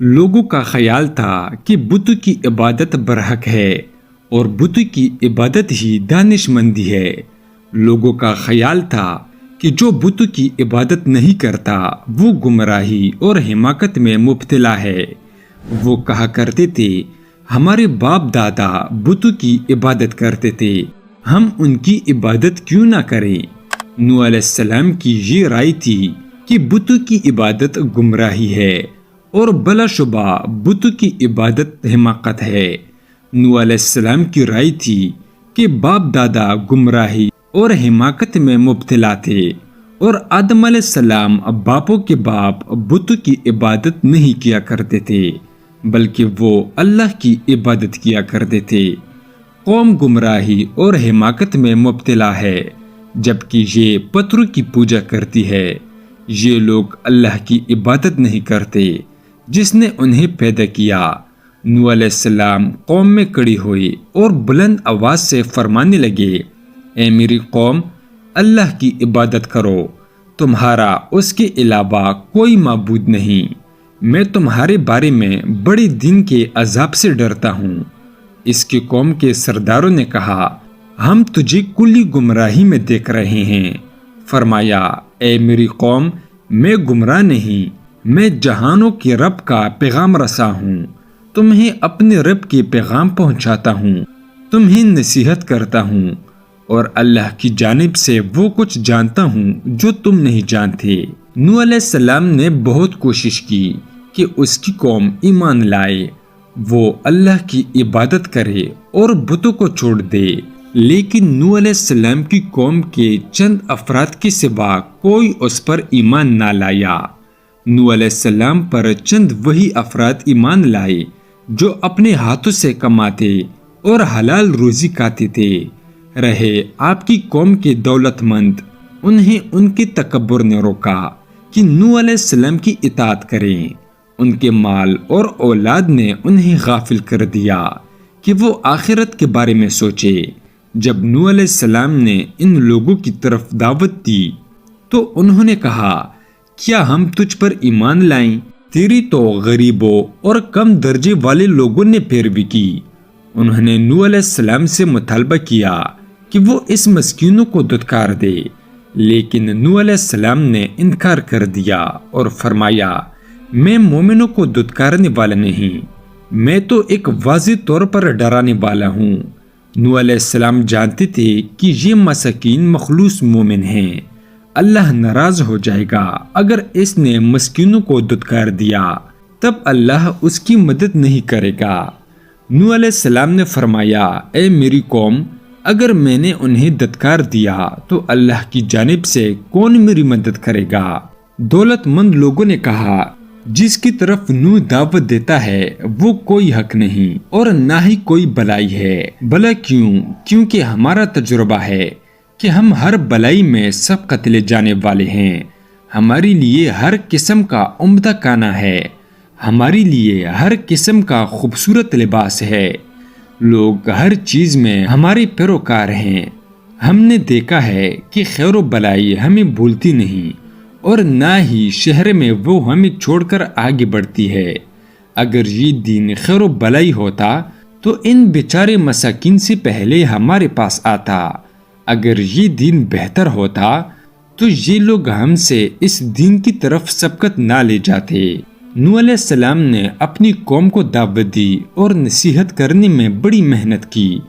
لوگوں کا خیال تھا کہ بت کی عبادت برحق ہے اور بت کی عبادت ہی دانش مندی ہے۔ لوگوں کا خیال تھا کہ جو بت کی عبادت نہیں کرتا وہ گمراہی اور حماقت میں مبتلا ہے۔ وہ کہا کرتے تھے ہمارے باپ دادا بت کی عبادت کرتے تھے، ہم ان کی عبادت کیوں نہ کریں؟ نوح علیہ السلام کی یہ رائے تھی کہ بت کی عبادت گمراہی ہے اور بلا شبہ بت کی عبادت حماقت ہے۔ نوح علیہ السلام کی رائے تھی کہ باپ دادا گمراہی اور حماقت میں مبتلا تھے اور آدم علیہ السلام باپوں کے باپ بت کی عبادت نہیں کیا کرتے تھے بلکہ وہ اللہ کی عبادت کیا کرتے تھے۔ قوم گمراہی اور حماقت میں مبتلا ہے جبکہ یہ پتھروں کی پوجا کرتی ہے۔ یہ لوگ اللہ کی عبادت نہیں کرتے جس نے انہیں پیدا کیا۔ نوح علیہ السلام قوم میں کھڑی ہوئی اور بلند آواز سے فرمانے لگے، اے میری قوم، اللہ کی عبادت کرو، تمہارا اس کے علاوہ کوئی معبود نہیں۔ میں تمہارے بارے میں بڑے دن کے عذاب سے ڈرتا ہوں۔ اس کی قوم کے سرداروں نے کہا، ہم تجھے کلی گمراہی میں دیکھ رہے ہیں۔ فرمایا، اے میری قوم، میں گمراہ نہیں، میں جہانوں کے رب کا پیغام رساں ہوں، تمہیں اپنے رب کے پیغام پہنچاتا ہوں، تمہیں نصیحت کرتا ہوں اور اللہ کی جانب سے وہ کچھ جانتا ہوں جو تم نہیں جانتے۔ نوح علیہ السلام نے بہت کوشش کی کہ اس کی قوم ایمان لائے، وہ اللہ کی عبادت کرے اور بتوں کو چھوڑ دے، لیکن نوح علیہ السلام کی قوم کے چند افراد کے سوا کوئی اس پر ایمان نہ لایا۔ نوح علیہ السلام پر چند وہی افراد ایمان لائے جو اپنے ہاتھوں سے کماتے اور حلال روزی کھاتے تھے۔ رہے آپ کی قوم کے دولت مند، انہیں ان کے تکبر نے روکا کہ نوح علیہ السلام کی اطاعت کریں۔ ان کے مال اور اولاد نے انہیں غافل کر دیا کہ وہ آخرت کے بارے میں سوچے۔ جب نوح علیہ السلام نے ان لوگوں کی طرف دعوت دی تو انہوں نے کہا، کیا ہم تجھ پر ایمان لائیں؟ تیری تو غریبوں اور کم درجے والے لوگوں نے پیروی کی۔ انہوں نے نوح علیہ السلام سے مطالبہ کیا کہ وہ اس مسکینوں کو دھتکار دے، لیکن نوح علیہ السلام نے انکار کر دیا اور فرمایا، میں مومنوں کو دھتکارنے والا نہیں، میں تو ایک واضح طور پر ڈرانے والا ہوں۔ نوح علیہ السلام جانتے تھے کہ یہ مساکین مخلوص مومن ہیں، اللہ ناراض ہو جائے گا اگر اس نے مسکینوں کو دھتکار دیا، تب اللہ اس کی مدد نہیں کرے گا۔ نوح علیہ السلام نے فرمایا، اے میری قوم، اگر میں نے انہیں دھتکار دیا تو اللہ کی جانب سے کون میری مدد کرے گا؟ دولت مند لوگوں نے کہا، جس کی طرف نوح دعوت دیتا ہے وہ کوئی حق نہیں اور نہ ہی کوئی بلائی ہے۔ بلا کیونکہ ہمارا تجربہ ہے کہ ہم ہر بلائی میں سب قتلے جانے والے ہیں۔ ہمارے لیے ہر قسم کا عمدہ کھانا ہے، ہمارے لیے ہر قسم کا خوبصورت لباس ہے، لوگ ہر چیز میں ہمارے پیروکار ہیں۔ ہم نے دیکھا ہے کہ خیر و بلائی ہمیں بھولتی نہیں اور نہ ہی شہر میں وہ ہمیں چھوڑ کر آگے بڑھتی ہے۔ اگر یہ دین خیر و بلائی ہوتا تو ان بیچارے مساکین سے پہلے ہمارے پاس آتا۔ اگر یہ دین بہتر ہوتا تو یہ لوگ ہم سے اس دین کی طرف سبقت نہ لے جاتے۔ نوح علیہ السلام نے اپنی قوم کو دعوت دی اور نصیحت کرنے میں بڑی محنت کی۔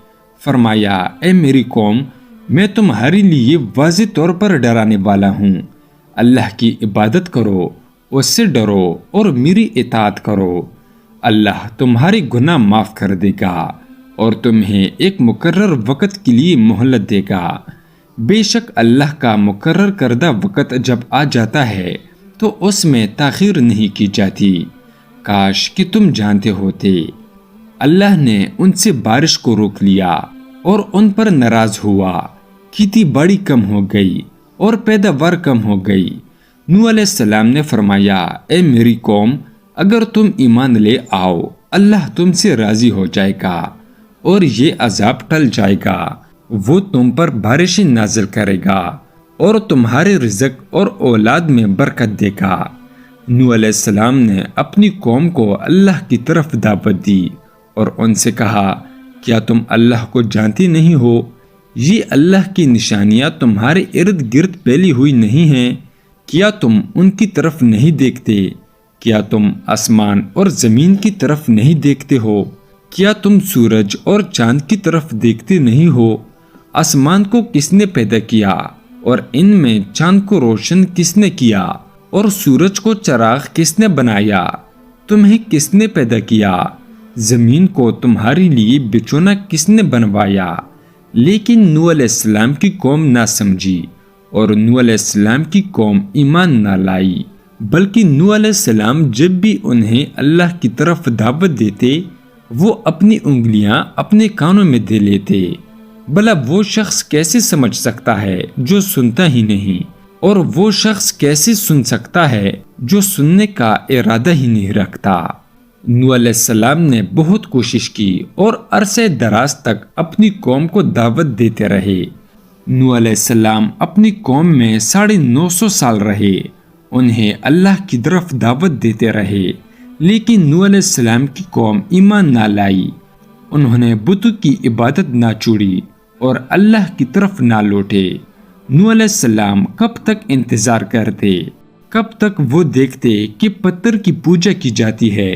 فرمایا، اے میری قوم، میں تمہارے لیے واضح طور پر ڈرانے والا ہوں، اللہ کی عبادت کرو، اس سے ڈرو اور میری اطاعت کرو۔ اللہ تمہارے گناہ معاف کر دے گا اور تمہیں ایک مقرر وقت کے لیے مہلت دے گا۔ بے شک اللہ کا مقرر کردہ وقت جب آ جاتا ہے تو اس میں تاخیر نہیں کی جاتی۔ کاش کہ تم جانتے ہوتے۔ اللہ نے ان سے بارش کو روک لیا اور ان پر ناراض ہوا، کھیتی باڑی کم ہو گئی اور پیداوار کم ہو گئی۔ نوح علیہ السلام نے فرمایا، اے میری قوم، اگر تم ایمان لے آؤ، اللہ تم سے راضی ہو جائے گا اور یہ عذاب ٹل جائے گا، وہ تم پر بارشیں نازل کرے گا اور تمہارے رزق اور اولاد میں برکت دے گا۔ نوح علیہ السلام نے اپنی قوم کو اللہ کی طرف دعوت دی اور ان سے کہا، کیا تم اللہ کو جانتے نہیں ہو؟ یہ اللہ کی نشانیاں تمہارے ارد گرد پھیلی ہوئی نہیں ہیں؟ کیا تم ان کی طرف نہیں دیکھتے؟ کیا تم آسمان اور زمین کی طرف نہیں دیکھتے ہو؟ کیا تم سورج اور چاند کی طرف دیکھتے نہیں ہو؟ آسمان کو کس نے پیدا کیا اور ان میں چاند کو روشن کس نے کیا اور سورج کو چراغ کس نے بنایا؟ تمہیں کس نے پیدا کیا؟ زمین کو تمہارے لیے بچھونا کس نے بنوایا؟ لیکن نوح علیہ السلام کی قوم نہ سمجھی اور نوح علیہ السلام کی قوم ایمان نہ لائی، بلکہ نوح علیہ السلام جب بھی انہیں اللہ کی طرف دعوت دیتے وہ اپنی انگلیاں اپنے کانوں میں دے لیتے۔ بھلا وہ شخص کیسے سمجھ سکتا ہے جو سنتا ہی نہیں، اور وہ شخص کیسے سن سکتا ہے جو سننے کا ارادہ ہی نہیں رکھتا۔ نوح علیہ السلام نے بہت کوشش کی اور عرصے دراز تک اپنی قوم کو دعوت دیتے رہے۔ نوح علیہ السلام اپنی قوم میں 950 سال رہے، انہیں اللہ کی طرف دعوت دیتے رہے، لیکن نوح علیہ السلام کی قوم ایمان نہ لائی۔ انہوں نے بتوں کی عبادت نہ چھوڑی اور اللہ کی طرف نہ لوٹے۔ نوح علیہ السلام کب تک انتظار کرتے؟ کب تک وہ دیکھتے کہ پتھر کی پوجا کی جاتی ہے؟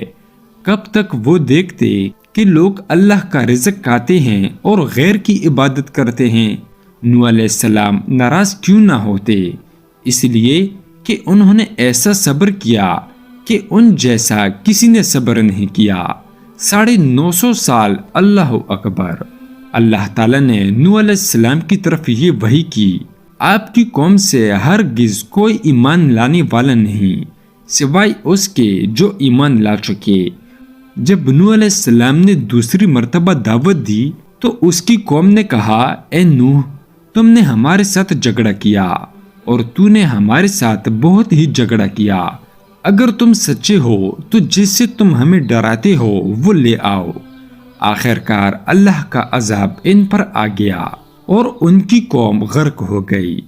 کب تک وہ دیکھتے کہ لوگ اللہ کا رزق کھاتے ہیں اور غیر کی عبادت کرتے ہیں؟ نوح علیہ السلام ناراض کیوں نہ ہوتے؟ اس لیے کہ انہوں نے ایسا صبر کیا کہ ان جیسا کسی نے صبر نہیں کیا۔ 950 سال۔ اللہ اکبر۔ اللہ تعالیٰ نے نوح علیہ السلام کی طرف یہ وحی کی، آپ کی قوم سے ہرگز کوئی ایمان لانے والا نہیں سوائے اس کے جو ایمان لا چکے۔ جب نوح علیہ السلام نے دوسری مرتبہ دعوت دی تو اس کی قوم نے کہا، اے نوح، تم نے ہمارے ساتھ جھگڑا کیا اور تو نے ہمارے ساتھ بہت ہی جھگڑا کیا۔ اگر تم سچے ہو تو جس سے تم ہمیں ڈراتے ہو وہ لے آؤ۔ آخر کار اللہ کا عذاب ان پر آ گیا اور ان کی قوم غرق ہو گئی۔